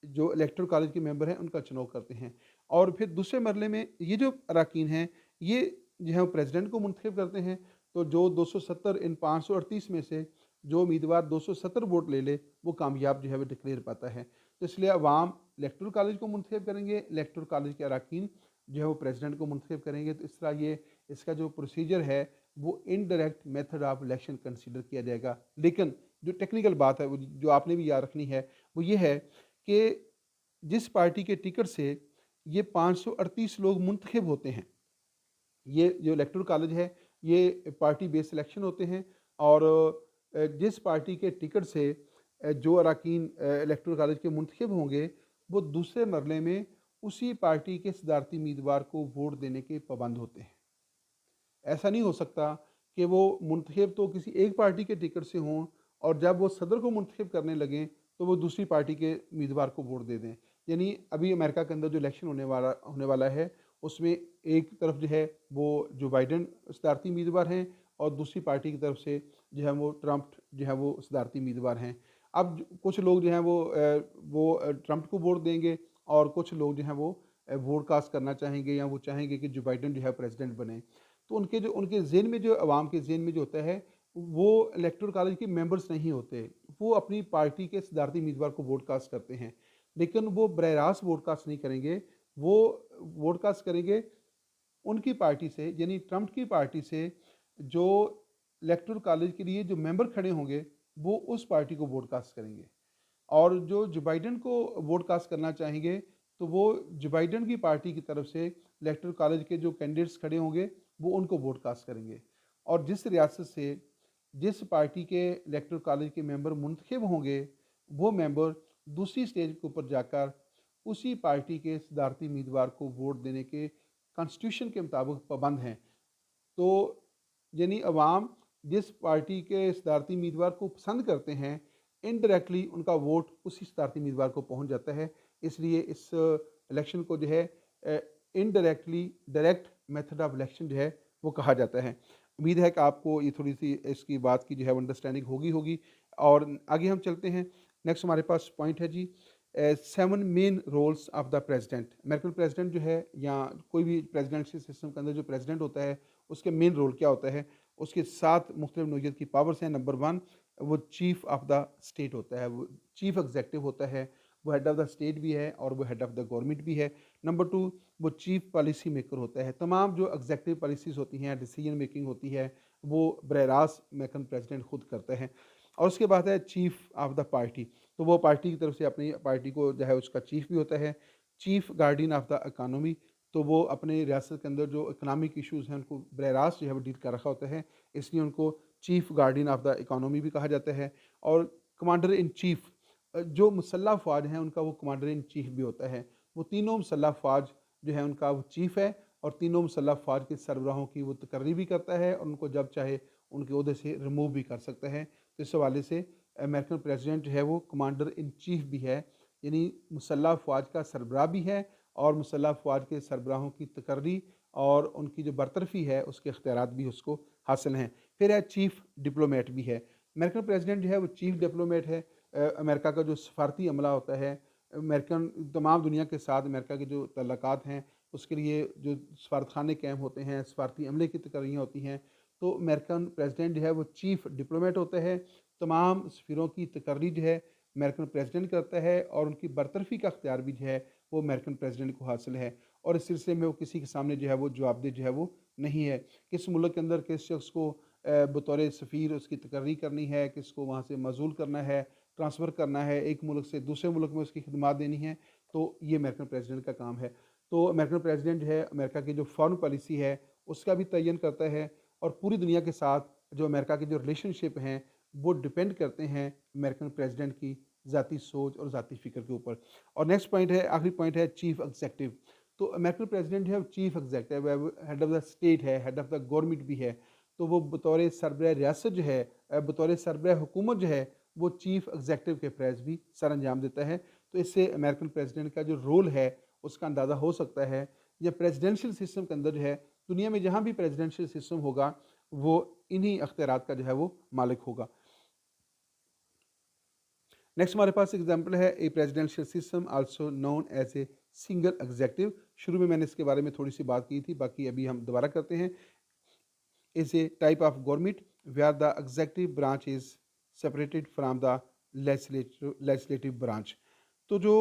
जो इलेक्टोरल कॉलेज के मेंबर हैं उनका चुनाव करते हैं। और फिर दूसरे मरले में ये जो अरकान हैं, ये जो है वो प्रेसिडेंट को मुंतखब करते हैं। तो जो 270 इन 538 में से जो उम्मीदवार 270 वोट ले ले, वो कामयाब जो है वो डिक्लेयर पाता है। तो इसलिए अवाम इलेक्टोरल कॉलेज को मुंतखब करेंगे, इलेक्टोरल कॉलेज के अरकान जो है वो प्रेसिडेंट को मुंतखब करेंगे। तो इस तरह ये इसका जो प्रोसीजर है वो indirect method of election consider किया जाएगा। लेकिन जो टेक्निकल बात है वो जो आपने भी याद रखनी है वो ये है कि जिस पार्टी के टिकट से ये 538 लोग मुंतखब होते हैं, ये जो इलेक्टोरल कॉलेज है ये पार्टी बेस्ड इलेक्शन होते हैं। और जिस पार्टी के टिकट से जो अरकान इलेक्टोरल कॉलेज के मुंतखब होंगे, वो दूसरे मरले में उसी पार्टी के सदारती उम्मीदवार को वोट देने के पाबंद होते हैं। ऐसा नहीं हो सकता कि वो मुंतखब तो किसी एक पार्टी के टिकट से हों और जब वो सदर को मुंतखब करने लगें तो वो दूसरी पार्टी के उम्मीदवार को वोट दे दें। यानी अभी अमेरिका के अंदर जो इलेक्शन होने वाला है, उसमें एक तरफ जो है वो जो बाइडन सदारती उम्मीदवार हैं और दूसरी पार्टी की तरफ से जो है वो ट्रंप जो है वो सदारती उम्मीदवार हैं। अब कुछ लोग जो हैं वो ट्रंप को वोट देंगे और कुछ लोग जो हैं वो वोट कास्ट करना चाहेंगे या वो चाहेंगे कि जो बाइडन जो है प्रेसिडेंट बने। तो उनके ज़हन में जो अवाम के ज़हन में जो होता है, वो इलेक्टोरल कॉलेज के मेंबर्स नहीं होते। वो अपनी पार्टी के सदारती उम्मीदवार को वोट कास्ट करते हैं, लेकिन वो बरह रास्त वोट कास्ट नहीं करेंगे। वो वोट कास्ट करेंगे उनकी पार्टी से, यानी ट्रंप की पार्टी से। जो इलेक्टोरल कॉलेज के लिए जो मेंबर खड़े होंगे, वो उस पार्टी को वोट कास्ट करेंगे। और जो जो बाइडन को वोट कास्ट करना चाहेंगे, तो वो जो बाइडन की पार्टी की तरफ से इलेक्टोरल कॉलेज के जो कैंडिडेट्स खड़े होंगे, वो उनको वोट कास्ट करेंगे। और जिस रियासत से जिस पार्टी के इलेक्टोरल कॉलेज के मेंबर मुंतखब होंगे, वो मेंबर दूसरी स्टेज के ऊपर जाकर उसी पार्टी के सदारती उम्मीदवार को वोट देने के कॉन्स्टिट्यूशन के मुताबिक पाबंद हैं। तो यानी अवाम जिस पार्टी के सदारती उम्मीदवार को पसंद करते हैं, इनडायरेक्टली उनका वोट उसी सदारती उम्मीदवार को पहुंच जाता है। इसलिए इस इलेक्शन को जो है indirectly direct method of election जो है वो कहा जाता है। उम्मीद है कि आपको ये थोड़ी सी इसकी बात की जो है अंडरस्टैंडिंग होगी। और आगे हम चलते हैं। नेक्स्ट हमारे पास पॉइंट है जी, 7 main roles of the president. American president जो है या कोई भी प्रेसिडेंशियल सिस्टम के अंदर जो प्रेसिडेंट होता है, उसके मेन रोल क्या होता है। उसके 7 मुख्तलिफ नौइयत की पावर्स हैं। नंबर 1, वो चीफ ऑफ द स्टेट होता है, वो चीफ एग्जेक्टिव होता है। वो हेड ऑफ़ द स्टेट भी है और वो हेड ऑफ़ द गवर्नमेंट भी है। नंबर 2, वो चीफ पॉलिसी मेकर होता है। तमाम जो एग्जेक्टिव पॉलिसीज़ होती हैं, डिसीजन मेकिंग होती है, वो बरह रास्त अमेरिकन प्रेसिडेंट खुद करता है। और उसके बाद है चीफ ऑफ द पार्टी। तो वो पार्टी की तरफ से अपनी पार्टी को जो है उसका चीफ भी होता है। Chief guardian of the economy, तो वो अपने रियासत के अंदर जो इकनॉमिक इशूज़ हैं उनको बरह रास्त जो है वो डील कर रखा होता है, इसलिए उनको chief guardian of the economy भी कहा जाता है। और कमांडर इन चीफ, जो मुसल्लह फ़ौज हैं उनका वो कमांडर इन चीफ भी होता है। वो तीनों मुसल्लह फ़ौज जो है उनका वो चीफ है और तीनों मुसल्लह फ़ौज के सरबराहों की वो तकर्री भी करता है और उनको जब चाहे उनके ओहदे से रिमूव भी कर सकता है। तो इस हवाले से अमेरिकन प्रेसिडेंट जो है वो कमांडर इन चीफ भी है, यानी मुसल्लह फ़ौज का सरबराह भी है और मुसल्लह फ़ौज के सरबराहों की तकर्री और उनकी जो बरतरफ़ी है उसके इख्तियारात भी उसको हासिल हैं। फिर है चीफ डिप्लोमेट भी है। अमेरिकन प्रेसिडेंट जो है वो चीफ डिप्लोमेट है। अमेरिका का जो सफारती अमला होता है, अमेरिकन तमाम दुनिया के साथ अमेरिका के जो तल्लुकात हैं उसके लिए जो सफारतखाने कायम होते हैं, सफारती अमले की तकर्रियाँ होती हैं, तो अमेरिकन प्रेसिडेंट जो है वो चीफ डिप्लोमेट होता है। तमाम सफ़ीरों की तकर्री जो है अमेरिकन प्रेसिडेंट करता है और उनकी बरतरफ़ी का अख्तियार भी जो है वो अमेरिकन प्रेसिडेंट को हासिल है। और इस सिलसिले में वो किसी के सामने जो है वो जवाबदेह जो है वो नहीं है। किस मुल्क के अंदर किस शख्स को बतौर सफ़ीर उसकी तकर्री करनी है, किसको वहाँ से मज़ूल करना है, ट्रांसफ़र करना है, एक मुल्क से दूसरे मुल्क में उसकी खिदमत देनी है, तो ये अमेरिकन प्रेसिडेंट का काम है। तो अमेरिकन प्रेसिडेंट जो है अमेरिका की जो फ़ॉरेन पॉलिसी है उसका भी तयन करता है और पूरी दुनिया के साथ जो अमेरिका के जो रिलेशनशिप हैं वो डिपेंड करते हैं अमेरिकन प्रेसिडेंट की ज़ाती सोच और ज़ाती फ़िक्र के ऊपर। और नेक्स्ट पॉइंट है, आखिरी पॉइंट है चीफ एग्जेक्टिव। तो अमेरिकन प्रेसिडेंट जो है चीफ एग्जेक्टिव है, वो हेड ऑफ़ द स्टेट है, हेड ऑफ़ द गवर्नमेंट भी है। तो वो बतौर सरबराह रियासत जो है, बतौर सरबराह हुकूमत जो है, वो चीफ एग्जेक्टिव के फ़रज़ भी सर अंजाम देता है। तो इससे अमेरिकन प्रेसिडेंट का जो रोल है उसका अंदाज़ा हो सकता है। या प्रेसिडेंशियल सिस्टम के अंदर जो है, दुनिया में जहाँ भी प्रेसिडेंशियल सिस्टम होगा वो इन्हीं अख्तियारात का जो है वो मालिक होगा। नेक्स्ट हमारे पास एग्जाम्पल है a presidential system also known as a single executive. शुरू में मैंने इसके बारे में थोड़ी सी बात की थी, बाकी अभी हम दोबारा करते हैं। Is a type of government where the executive branch is separated from the legislative branch. तो जो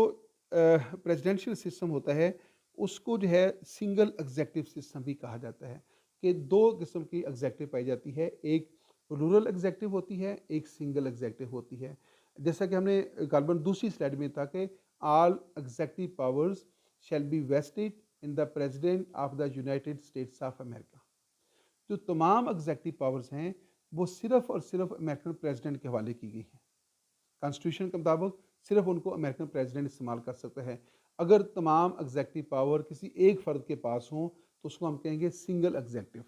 प्रेसिडेंशियल सिस्टम होता है उसको जो है सिंगल एग्जेक्टिव सिस्टम भी कहा जाता है, कि दो किस्म की एग्जेक्टिव पाई जाती है, एक रूरल एग्जेक्टिव होती है, एक सिंगल एग्जेक्टिव होती है। जैसा कि हमने गालबन दूसरी स्लाइड में था कि all executive powers shall be vested in the president of the United States of America. जो तमाम एग्जेक्टिव पावर्स हैं वो सिर्फ और सिर्फ अमेरिकन प्रेसिडेंट के हवाले की गई हैं। कॉन्स्टिट्यूशन के मुताबिक सिर्फ उनको अमेरिकन प्रेसिडेंट इस्तेमाल कर सकता है। अगर तमाम एग्जेक्टिव पावर किसी एक फ़र्द के पास हों तो उसको हम कहेंगे सिंगल एग्जेक्टिव।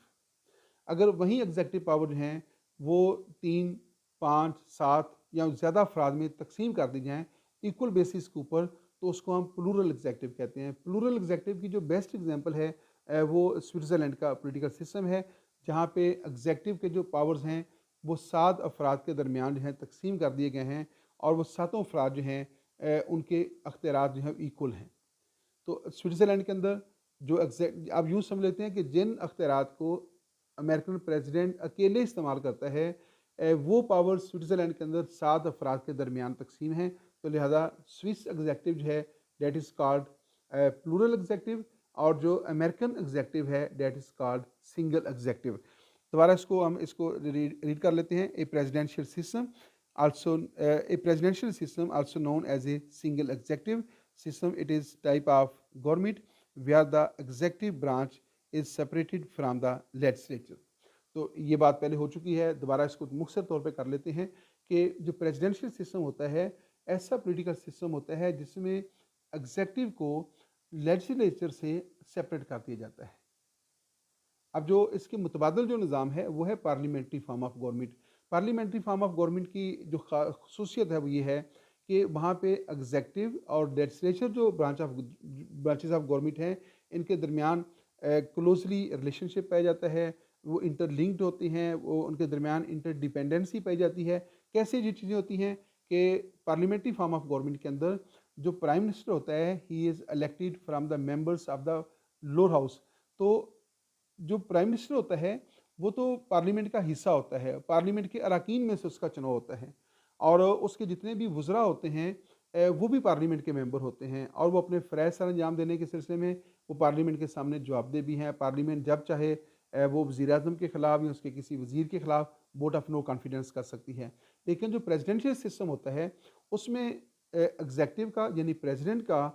अगर वही एग्जेक्टिव पावर हैं वो 3, 5, 7 या ज़्यादा अफराद में तकसीम कर दी जाएँ इक्वल बेसिस के ऊपर, तो उसको हम प्लूरल एग्जेक्टिव कहते हैं। प्लूरल एग्जेक्टिव की जो बेस्ट एग्जांपल है वो स्विट्ज़रलैंड का पॉलिटिकल सिस्टम है, जहाँ पे एग्जेक्टिव के जो पावर्स हैं वो 7 अफराद के दरमियान जो हैं तकसीम कर दिए गए हैं, और वो सातों अफराद जो हैं उनके अख्तियारात जो हैं इक्वल हैं। तो स्विट्ज़रलैंड के अंदर जो एग्जैक्ट आप यूँ समझ लेते हैं कि जिन अख्तियारात को अमेरिकन प्रेसिडेंट अकेले इस्तेमाल करता है वो पावर स्विट्ज़रलैंड के अंदर 7 अफराद के दरमियान तकसीम हैं। तो लिहाजा स्विस एग्जेक्टिव जो है that is called plural executive, और जो अमेरिकन एग्जेक्टिव है that is called single executive. दोबारा हम इसको रीड कर लेते हैं। A presidential system also a presidential system also known as a single executive system. It is type of government where the executive branch is separated from the legislature. तो ये बात पहले हो चुकी है, दोबारा इसको मुख्तसर तौर पे कर लेते हैं कि जो प्रेसिडेंशियल सिस्टम होता है ऐसा पॉलिटिकल सिस्टम होता है जिसमें एग्जेक्टिव को लेजिस्लेचर से सेपरेट कर दिया जाता है। अब जो इसके मुतबादल जो निज़ाम है वो है parliamentary form of government. Parliamentary form of government की जो खसूसियत है वो ये है कि वहाँ पे एग्जेक्टिव और लेजिस्लेचर जो ब्रांचेस ऑफ गवर्नमेंट हैं इनके दरमियान क्लोजली रिलेशनशिप पाया जाता है, वो इंटरलिंक्ड होती हैं, वो उनके दरमियान इंटरडिपेंडेंसी पाई जाती है। कैसे ये चीज़ें होती हैं कि पार्लियामेंट्री फॉर्म ऑफ गवर्नमेंट के अंदर जो प्राइम मिनिस्टर होता है he is elected from the members of the lower house. तो जो प्राइम मिनिस्टर होता है वो तो पार्लियामेंट का हिस्सा होता है, पार्लियामेंट के अरकान में से उसका चुनाव होता है, और उसके जितने भी वज़रा होते हैं वो भी पार्लियामेंट के मेंबर होते हैं, और वो अपने फ़रज़ सर अंजाम देने के सिलसिले में वो पार्लियामेंट के सामने जवाबदेह भी हैं। पार्लियामेंट जब चाहे वो वज़ीर-ए-आज़म के ख़िलाफ़ या उसके किसी वज़ीर के ख़िलाफ़ वोट ऑफ नो कॉन्फिडेंस कर सकती है। लेकिन जो प्रेसिडेंशियल सिस्टम होता है उसमें एग्जेक्टिव का यानी प्रेसिडेंट का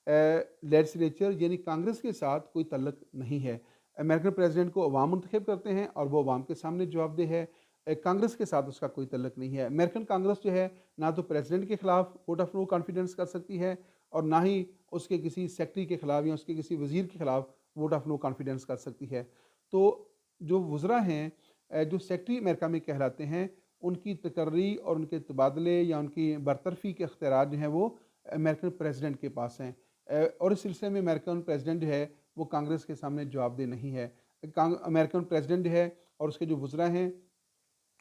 लेजिस्लेचर यानी कांग्रेस के साथ कोई तल्लुक़ नहीं है। अमेरिकन प्रेसिडेंट को अवाम मुंतखब करते हैं और वो अवाम के सामने जवाबदेह है। कांग्रेस के साथ उसका कोई तल्लुक़ नहीं है। अमेरिकन कांग्रेस जो है ना तो प्रेसिडेंट के ख़िलाफ़ वोट ऑफ नो कॉन्फिडेंस कर सकती है और ना ही उसके किसी सेक्रेटरी के ख़िलाफ़ या उसके किसी वज़ीर के ख़िलाफ़ वोट ऑफ नो कॉन्फिडेंस कर सकती है। तो जो वज़रा हैं जो सेक्रेटरी अमेरिका में कहलाते हैं उनकी तकर्री और उनके तबादले या उनकी बरतरफ़ी के अख्तियारात जो हैं वो अमेरिकन प्रेसिडेंट के पास हैं। और इस सिलसिले में अमेरिकन प्रेसिडेंट जो है वो कांग्रेस के सामने जवाबदेह नहीं है। अमेरिकन प्रेसिडेंट है और उसके जो वज़रा हैं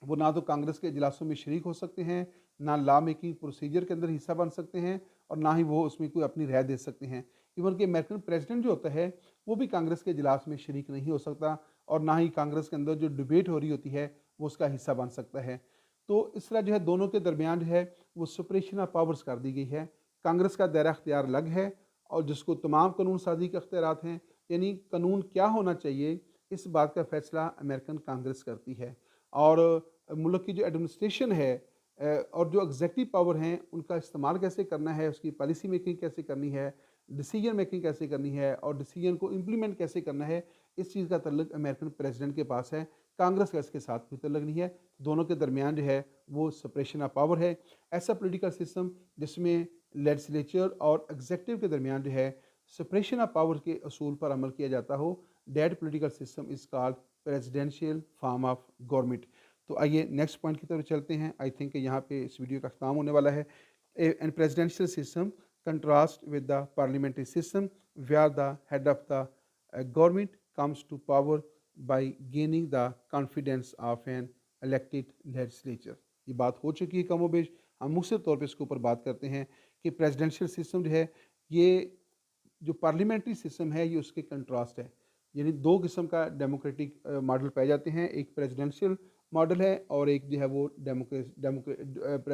वो ना तो कांग्रेस के इजलासों में शरीक हो सकते हैं, ना लॉ मेकिंग प्रोसीजर के अंदर हिस्सा बन सकते हैं, और ना ही वो उसमें कोई अपनी राय दे सकते हैं। इवन कि अमेरिकन प्रेसिडेंट जो होता है वो भी कांग्रेस के इजलास में शरीक नहीं हो सकता, और ना ही कांग्रेस के अंदर जो डिबेट हो रही होती है वो उसका हिस्सा बन सकता है। तो इस तरह जो है दोनों के दरमियान जो है वो सेपरेशन ऑफ पावर्स कर दी गई है। कांग्रेस का दायरा अख्तियार अलग है और जिसको तमाम कानून साजी के अख्तियारात हैं, यानी कानून क्या होना चाहिए इस बात का फ़ैसला अमेरिकन कांग्रेस करती है। और मुल्क की जो एडमिनिस्ट्रेशन है और जो एग्जेक्टिव पावर हैं उनका इस्तेमाल कैसे करना है, उसकी पॉलिसी मेकिंग कैसे करनी है, डिसीजन मेकिंग कैसे करनी है और डिसीजन को इम्प्लीमेंट कैसे करना है, इस चीज़ का तल्लुक अमेरिकन प्रेसिडेंट के पास है। कांग्रेस का इसके साथ कोई तल्लुक नहीं है। दोनों के दरमियान जो है वो सेपरेशन ऑफ पावर है। ऐसा पॉलिटिकल सिस्टम जिसमें लेजिस्लेचर और एग्जेक्टिव के दरमियान जो है सेपरेशन ऑफ पावर के असूल पर अमल किया जाता हो, that political system is called presidential form of government. तो आइए नेक्स्ट पॉइंट की तरफ चलते हैं। आई थिंक यहाँ पे इस वीडियो का ख़त्म होने वाला है। And presidential system contrast with the parliamentary system where the head of the government comes to power by gaining the confidence of an elected legislature. ये बात हो चुकी है कमोबेश, हम मुख्तसर तौर पे इसके ऊपर बात करते हैं कि प्रेसिडेंशियल सिस्टम जो है, ये जो पार्लियामेंट्री सिस्टम है, ये उसके कंट्रास्ट है। यानी 2 किस्म का डेमोक्रेटिक मॉडल पाए जाते हैं, एक प्रेसिडेंशियल मॉडल है और एक जो है वो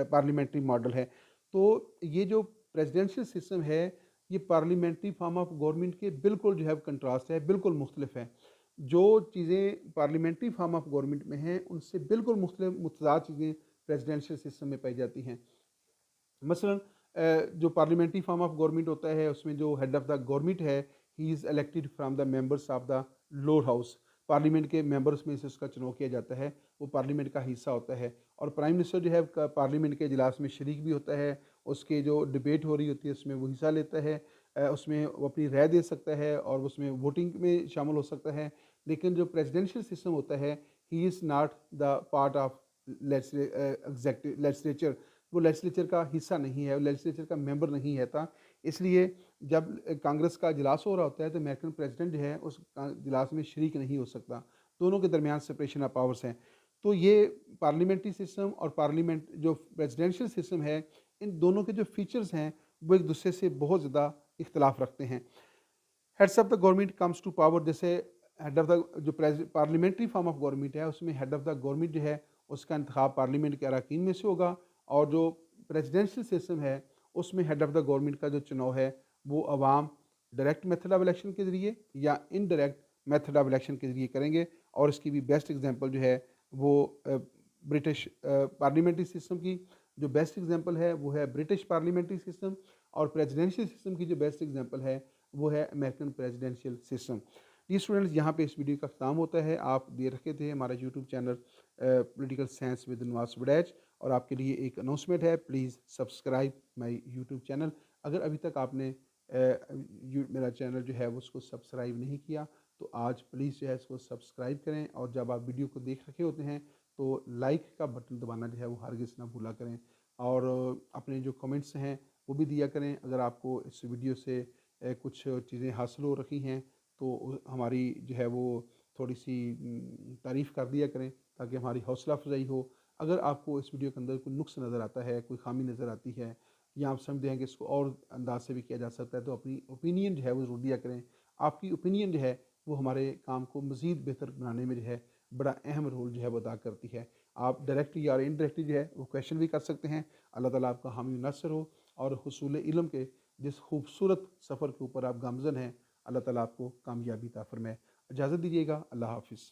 पार्लियामेंट्री मॉडल है। तो ये जो प्रेसिडेंशियल सिस्टम है, ये पार्लियामेंट्री फॉर्म ऑफ गवर्नमेंट के बिल्कुल जो है कंट्रास्ट है, बिल्कुल मुख्तलिफ है। जो चीज़ें पार्लियामेंट्री फॉर्म ऑफ गवर्नमेंट में हैं, उनसे बिल्कुल मुख्तलिफ मुतज़ाद चीज़ें प्रेसिडेंशियल सिस्टम में पाई जाती हैं। मसलन जो पार्लियामेंट्री फॉर्म ऑफ गवर्नमेंट होता है, उसमें जो हेड ऑफ़ द गवर्नमेंट है, he is elected from the members of the lower house. Parliament के मेंबर्स में से उसका चुनाव किया जाता है, वो पार्लियामेंट का हिस्सा होता है। और प्राइम मिनिस्टर जो है पार्लियामेंट के इजलास में शरीक भी होता है, उसके जो डिबेट हो रही होती है उसमें वो हिस्सा लेता है, उसमें वो अपनी राय दे सकता है और उसमें वोटिंग में शामिल हो सकता है। लेकिन जो प्रेसिडेंशियल सिस्टम होता है, he is not the part of legislature. वो लेजिस्लेचर का हिस्सा नहीं है, वो लेजिस्लेचर का मेंबर नहीं है था। इसलिए जब कांग्रेस का इजलास हो रहा होता है तो अमेरिकन प्रेसिडेंट जो है उस इजलास में शरीक नहीं हो सकता। दोनों के दरमियान सेपरेशन ऑफ पावर्स हैं। तो ये पार्लियामेंट्री सिस्टम और पार्लियामेंट जो प्रेसिडेंशियल सिस्टम है, इन दोनों के जो फीचर्स हैं वो एक दूसरे से बहुत ज़्यादा इख्तलाफ रखते हैं। Heads of the government comes to power, जैसे हेड ऑफ द जो पार्लियामेंट्री फॉर्म ऑफ गवर्नमेंट है, उसमें हेड ऑफ द गवर्नमेंट जो है उसका इंतखाब पार्लियामेंट के अरकान में से होगा। और जो प्रेसिडेंशियल सिस्टम है, उसमें हेड ऑफ द गवर्नमेंट का जो चुनाव है वो अवाम डायरेक्ट मेथड ऑफ इलेक्शन के ज़रिए या इनडायरेक्ट मेथड ऑफ इलेक्शन के ज़रिए करेंगे। और इसकी भी बेस्ट एग्जांपल जो है वो ब्रिटिश पार्लियामेंट्री सिस्टम की जो बेस्ट एग्जांपल है वो है ब्रिटिश पार्लियामेंट्री सिस्टम। और प्रेसिडेंशियल सिस्टम की जो बेस्ट एग्जांपल है वो है अमेरिकन प्रेसिडेंशियल सिस्टम। ये स्टूडेंट्स, यहाँ पे इस वीडियो का ख़त्म होता है। आप दे रखे थे हमारा YouTube channel political science with Nawaz Waraich, और आपके लिए एक अनाउंसमेंट है, please subscribe my YouTube channel. अगर अभी तक आपने मेरा चैनल जो है वो उसको सब्सक्राइब नहीं किया तो आज प्लीज़ जो है इसको सब्सक्राइब करें। और जब आप वीडियो को देख रखे होते हैं तो लाइक का बटन दबाना जो है वो हरगिज़ ना भूला करें। और अपने जो कमेंट्स हैं वो भी दिया करें। अगर आपको इस वीडियो से कुछ चीज़ें हासिल हो रही हैं तो हमारी जो है वो थोड़ी सी तारीफ़ कर दिया करें ताकि हमारी हौसला अफजाई हो। अगर आपको इस वीडियो के अंदर कोई नुक्स नज़र आता है, कोई खामी नज़र आती है, या आप समझते हैं कि इसको और अंदाज से भी किया जा सकता है, तो अपनी ओपिनियन जो है वो ज़रूर दिया करें। आपकी ओपिनियन जो है वो हमारे काम को मज़ीद बेहतर बनाने में जो है बड़ा अहम रोल जो है वो अदा करती है। आप डायरेक्टली या इनडायरेक्टली जो है वो क्वेश्चन भी कर सकते हैं। अल्लाह ताला आपका हामी नासर हो और हुसूल इल्म के जिस खूबसूरत सफ़र के ऊपर आप गामज़न हैं, अल्लाह ताला आपको कामयाबी अता फ़रमाए। इजाज़त दीजिएगा। अल्लाह हाफ़िज़।